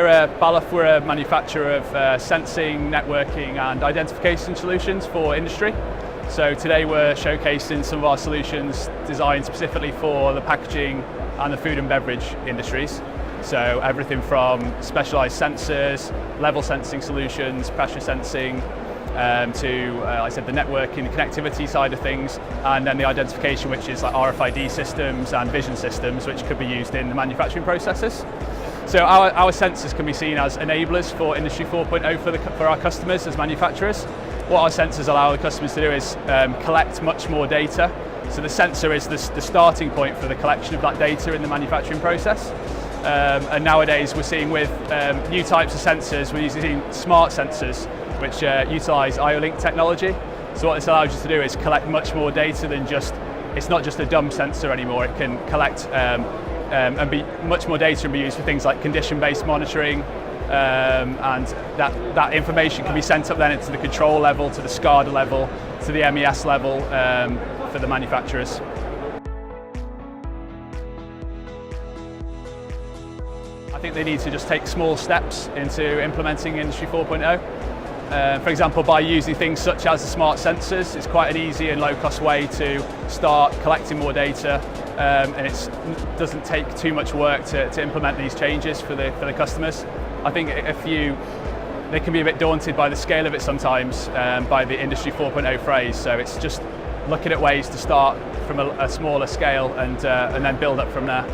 Balluff, we're a manufacturer of sensing, networking and identification solutions for industry. So today we're showcasing some of our solutions designed specifically for the packaging and the food and beverage industries. So everything from specialised sensors, level sensing solutions, pressure sensing, to, like I said, the networking, the connectivity side of things, and then the identification, which is like RFID systems and vision systems, which could be used in the manufacturing processes. So our sensors can be seen as enablers for Industry 4.0 for our customers as manufacturers. What our sensors allow the customers to do is collect much more data. So the sensor is the starting point for the collection of that data in the manufacturing process. And nowadays we're seeing with new types of sensors, we're using smart sensors which utilise IO-Link technology. So what this allows you to do is collect much more data than it's not just a dumb sensor anymore. It can collect and be much more data and be used for things like condition-based monitoring, and that information can be sent up then into the control level, to the SCADA level, to the MES level for the manufacturers. I think they need to just take small steps into implementing Industry 4.0. For example, by using things such as the smart sensors, it's quite an easy and low-cost way to start collecting more data, and it doesn't take too much work to implement these changes for the customers. I think they can be a bit daunted by the scale of it sometimes, by the Industry 4.0 phrase. So it's just looking at ways to start from a smaller scale and then build up from there.